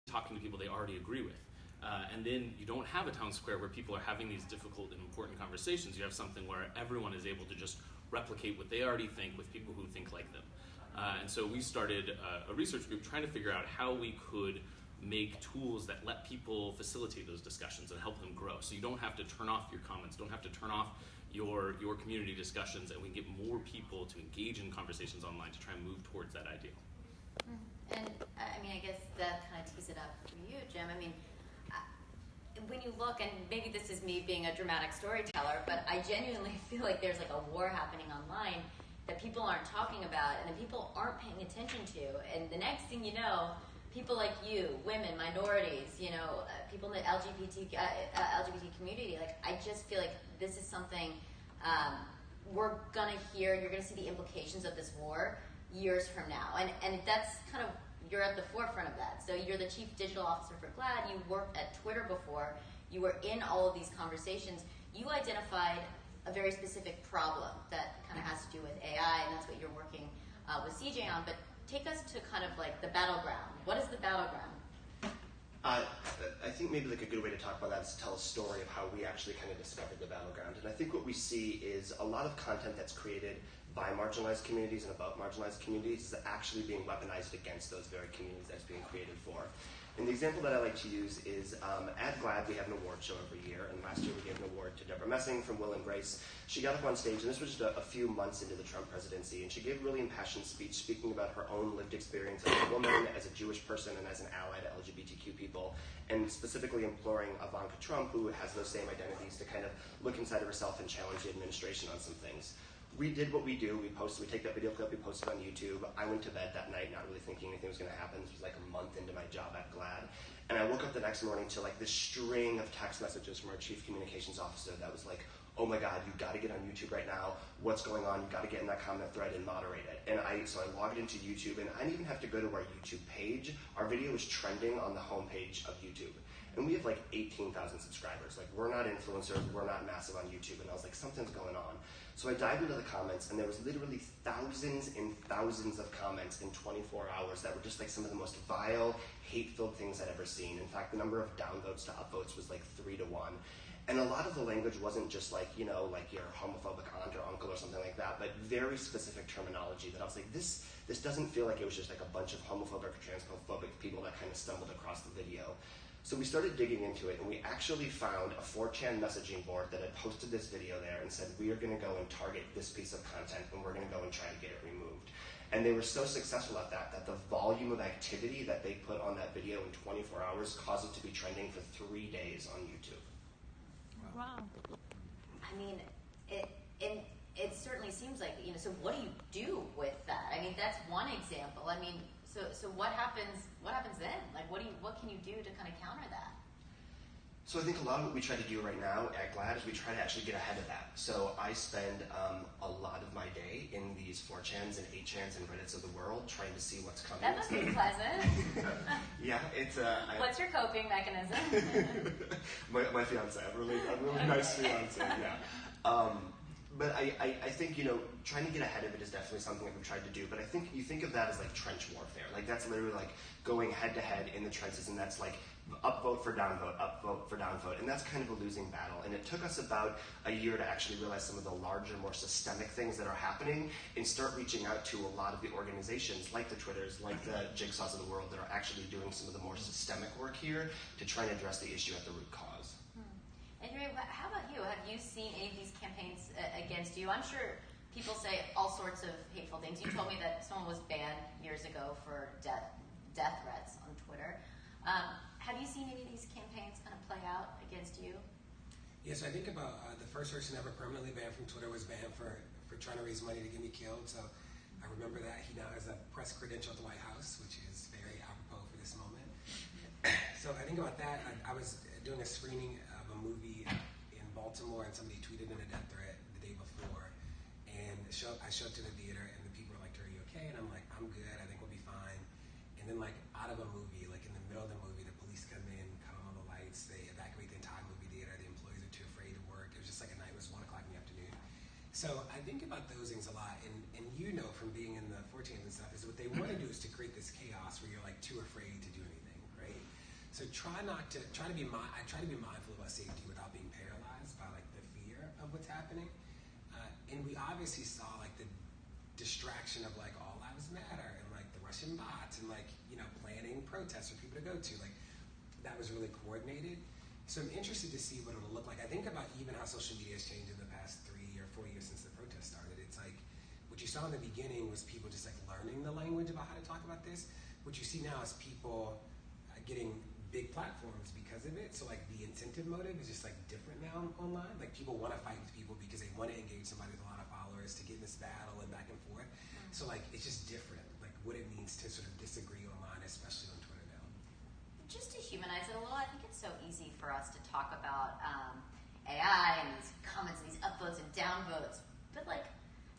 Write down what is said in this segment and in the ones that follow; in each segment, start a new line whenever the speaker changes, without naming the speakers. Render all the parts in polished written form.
talking to people they already agree with. And then you don't have a town square where people are having these difficult and important conversations. You have something where everyone is able to just replicate what they already think with people who think like them. And so we started a research group trying to figure out how we could make tools that let people facilitate those discussions and help them grow. So you don't have to turn off your comments, don't have to turn off your community discussions, and we get more people to engage in conversations online to try and move towards that ideal.
And I mean, I guess that kind of tees it up for you, Jim. I mean, when you look, and maybe this is me being a dramatic storyteller, but I genuinely feel like there's like a war happening online that people aren't talking about and that people aren't paying attention to. And the next thing you know, people like you, women, minorities, you know, people in the LGBT community, like, I just feel like this is something we're gonna hear, you're gonna see the implications of this war years from now. And that's kind of, you're at the forefront of that. So you're the chief digital officer for GLAAD, you worked at Twitter before, you were in all of these conversations, you identified a very specific problem that kind of has to do with AI, and that's what you're working with CJ on, but take us to kind of like the battleground. What is the battleground?
I think maybe like a good way to talk about that is to tell a story of how we actually kind of discovered the battleground. And I think what we see is a lot of content that's created by marginalized communities and about marginalized communities is actually being weaponized against those very communities that's being created for. And the example that I like to use is at GLAAD we have an award show every year, and last year we gave an award to Deborah Messing from Will and Grace. She got up on stage, and this was just a few months into the Trump presidency, and she gave a really impassioned speech speaking about her own lived experience as a woman, as a Jewish person, and as an ally to LGBTQ people, and specifically imploring Ivanka Trump, who has those same identities, to kind of look inside of herself and challenge the administration on some things. We did what we do. We take that video clip, we posted on YouTube. I went to bed that night not really thinking anything was going to happen. This was like a month into my job at GLAAD. And I woke up the next morning to like this string of text messages from our chief communications officer that was like, oh my God, you've got to get on YouTube right now. What's going on? You've got to get in that comment thread and moderate it. And so I logged into YouTube, and I didn't even have to go to our YouTube page. Our video was trending on the homepage of YouTube. And we have like 18,000 subscribers. Like, we're not influencers, we're not massive on YouTube. And I was like, something's going on. So I dived into the comments, and there was literally thousands and thousands of comments in 24 hours that were just like some of the most vile, hate-filled things I'd ever seen. In fact, the number of downvotes to upvotes was like 3 to 1. And a lot of the language wasn't just like, you know, like your homophobic aunt or uncle or something like that, but very specific terminology that I was like, this doesn't feel like it was just like a bunch of homophobic or transphobic people that kind of stumbled across the video. So we started digging into it, and we actually found a 4chan messaging board that had posted this video there and said, we are going to go and target this piece of content, and we're going to go and try to get it removed. And they were so successful at that the volume of activity that they put on that video in 24 hours caused it to be trending for 3 days on YouTube.
Wow. I mean, it certainly seems like, you know, so what do you do with that? I mean, that's one example. I mean, so what happens then? Like, what can you do to kind of counter that?
So I think a lot of what we try to do right now at GLAAD is we try to actually get ahead of that. So I spend a lot of my day in these 4chans and 8chans and Reddits of the world trying to see what's coming.
That must be pleasant.
Yeah, it's
What's your coping mechanism?
my fiance. I'm really nice fiance. Yeah. But I think, you know, trying to get ahead of it is definitely something that we've tried to do. But I think you think of that as like trench warfare. Like, that's literally like going head to head in the trenches, and that's like upvote for downvote, upvote for downvote. And that's kind of a losing battle. And it took us about a year to actually realize some of the larger, more systemic things that are happening and start reaching out to a lot of the organizations like the Twitters, like the Jigsaws of the world that are actually doing some of the more systemic work here to try and address the issue at the root cause.
And how about you? Have you seen any of these campaigns against you? I'm sure people say all sorts of hateful things. You told me that someone was banned years ago for death threats on Twitter. Have you seen any of these campaigns kind of play out against you?
Yes, I think about the first person ever permanently banned from Twitter was banned for trying to raise money to get me killed. So I remember that. He now has a press credential at the White House, which is very apropos for this moment. So I think about that. I was doing a screening of a movie in Baltimore, and somebody tweeted in a death threat the day before. And I showed up to the theater, and the people are like, "Are you okay?" And I'm like, "I'm good. I think we'll be fine." And then, like, out of a movie, like in the middle of the movie, the police come in, cut on all the lights, they evacuate the entire movie theater. The employees are too afraid to work. It was just like a night. It was 1 o'clock in the afternoon. So I think about those things a lot. And you know, from being in the 4chans and stuff, is what they want to do is to create this chaos where you're like too afraid to do anything, right? So I try to be mindful about safety without being paralyzed by like the fear of what's happening. And we obviously saw like the distraction of like All Lives Matter and like the Russian bots and like, you know, planning protests for people to go to. Like that was really coordinated. So I'm interested to see what it'll look like. I think about even how social media has changed in the past 3 or 4 years since the protest started. It's like what you saw in the beginning was people just like learning the language about how to talk about this. What you see now is people getting big platforms because of it. So like the incentive motive is just like different now online. Like people want to fight with people because they want to engage somebody with a lot of followers to get in this battle and back and forth. So like it's just different, like what it means to sort of disagree online, especially on Twitter now.
Just to humanize it a little, I think it's so easy for us to talk about AI and these comments and these upvotes and downvotes. But like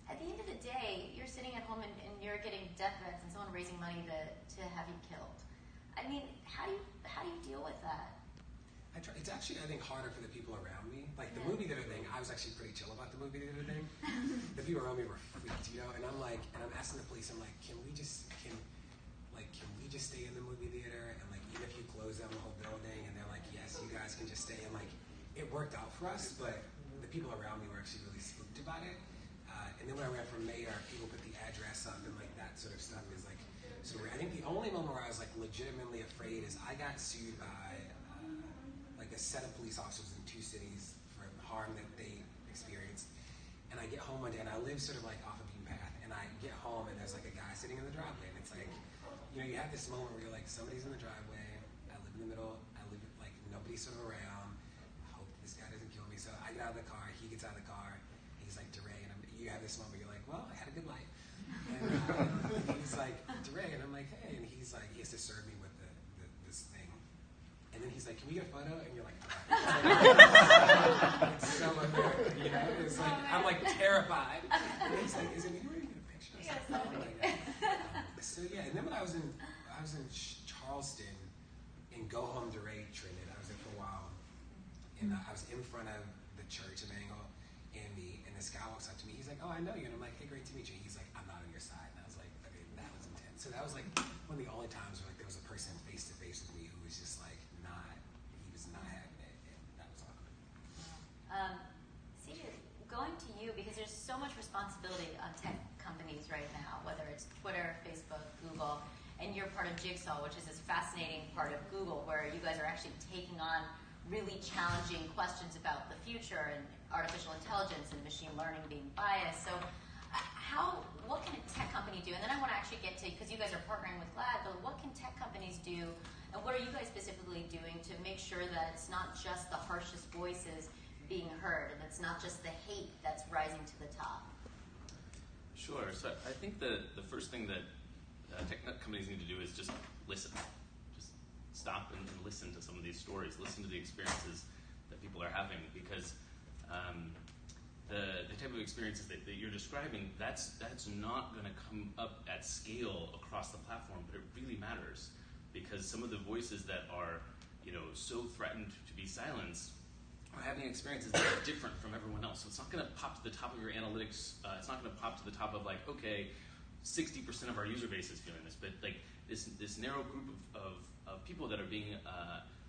at the end of the day, you're sitting at home and you're getting death threats and someone raising money to have you killed. I mean, how do you deal with that?
It's actually, I think, harder for the people around me. Like the movie theater thing, I was actually pretty chill about the movie theater thing. The people around me were freaked, you know. And I'm like, and I'm asking the police, I'm like, can we just stay in the movie theater? And like, even if you close down the whole building, and they're like, yes, you guys can just stay. And like, it worked out for us, but the people around me were actually really spooked about it. And then when I ran for mayor, people put the address up, and like that sort of stuff is like. So I think the only moment where I was like legitimately afraid is I got sued by like a set of police officers in 2 cities for harm that they experienced. And I get home one day and I live sort of like off a beaten path, and I get home and there's like a guy sitting in the driveway, and it's like, you know, you have this moment where you're like, somebody's in the driveway, I live in the middle, I live like nobody's sort of around, I hope this guy doesn't kill me. So I get out of the car, he gets out of the car, he's like, DeRay, and you have this moment where you're like, well, I had a good life. And he's like, DeRay, and I'm like, hey, and he's like, he has to serve me with this thing. And then he's like, can we get a photo? And you're like, it's so American, you know? It's like, I'm like terrified. And he's like, is it me ready to get a picture?
Yes,
So yeah, and then when I was in Charleston, and Go Home DeRay trended. I was there for a while, and I was in front of the church in Mangle, and this guy walks up to me. He's like, oh, I know you. And I'm like, hey, great to meet you. He's like, I'm not on your side. And I was like, okay, that was intense. So that was like one of the only times where like there was a person face to face with me who was just like he was not having it, and that was awkward.
CJ, going to you, because there's so much responsibility on tech companies right now, whether it's Twitter, Facebook, Google, and you're part of Jigsaw, which is this fascinating part of Google where you guys are actually taking on really challenging questions about the future and artificial intelligence and machine learning being biased. So what can a tech company do? And then I want to actually get to, because you guys are partnering with GLAAD, but what can tech companies do, and what are you guys specifically doing to make sure that it's not just the harshest voices being heard, and it's not just the hate that's rising to the top?
Sure. So I think the first thing that tech companies need to do is just listen. Just stop and listen to some of these stories. Listen to the experiences that people are having, because the type of experiences that you're describing, that's not going to come up at scale across the platform, but it really matters, because some of the voices that are, you know, so threatened to be silenced are having experiences that are different from everyone else. So it's not going to pop to the top of your analytics. It's not going to pop to the top of like, okay, 60% of our user base is feeling this, but like this narrow group of people that are being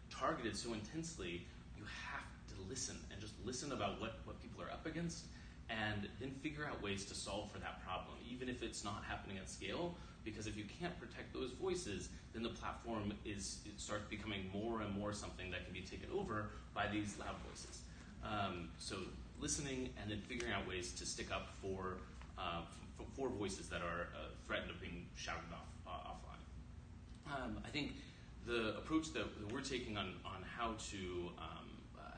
targeted so intensely, you have to listen and just listen about what people are up against, and then figure out ways to solve for that problem, even if it's not happening at scale. Because if you can't protect those voices, then the platform it starts becoming more and more something that can be taken over by these loud voices. So listening and then figuring out ways to stick up for voices that are threatened of being shouted offline. I think the approach that we're taking on how to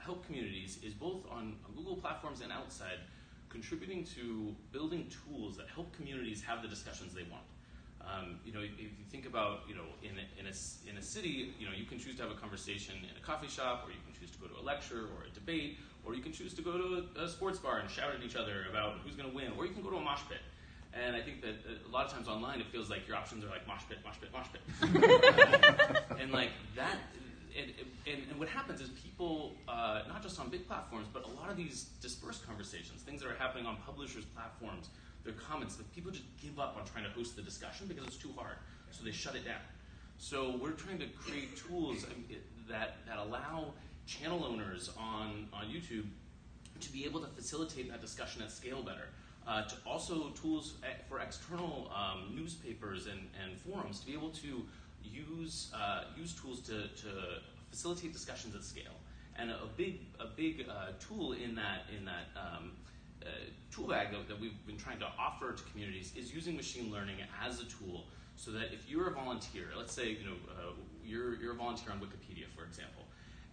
help communities is both on Google platforms and outside, contributing to building tools that help communities have the discussions they want. You know, if you think about, you know, in a city, you know, you can choose to have a conversation in a coffee shop, or you can choose to go to a lecture or a debate, or you can choose to go to a sports bar and shout at each other about who's going to win, or you can go to a mosh pit. And I think that a lot of times online, it feels like your options are like mosh pit, mosh pit, mosh pit. And like that, and what happens is people, not just on big platforms, but a lot of these dispersed conversations, things that are happening on publishers' platforms, their comments, that people just give up on trying to host the discussion because it's too hard, so they shut it down. So we're trying to create tools that allow channel owners on YouTube to be able to facilitate that discussion at scale better. To also tools for external newspapers and forums to be able to use tools to facilitate discussions at scale. And a big tool in that tool bag that we've been trying to offer to communities is using machine learning as a tool, so that if you're a volunteer, let's say you're a volunteer on Wikipedia, for example,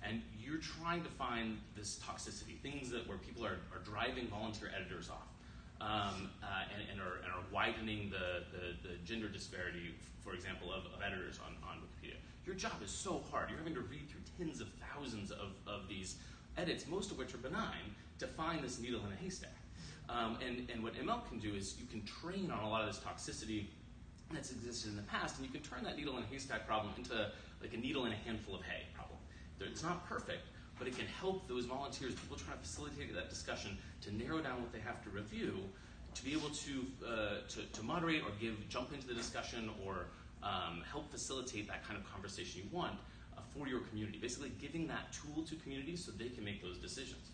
and you're trying to find this toxicity, things where people are driving volunteer editors off, and are widening the gender disparity, for example, of editors on Wikipedia. Your job is so hard. You're having to read through tens of thousands of these edits, most of which are benign, to find this needle in a haystack. And what ML can do is you can train on a lot of this toxicity that's existed in the past, and you can turn that needle in a haystack problem into like a needle in a handful of hay problem. It's not perfect, but it can help those volunteers, people trying to facilitate that discussion, to narrow down what they have to review, to be able to moderate or jump into the discussion or help facilitate that kind of conversation you want for your community. Basically giving that tool to communities so they can make those decisions.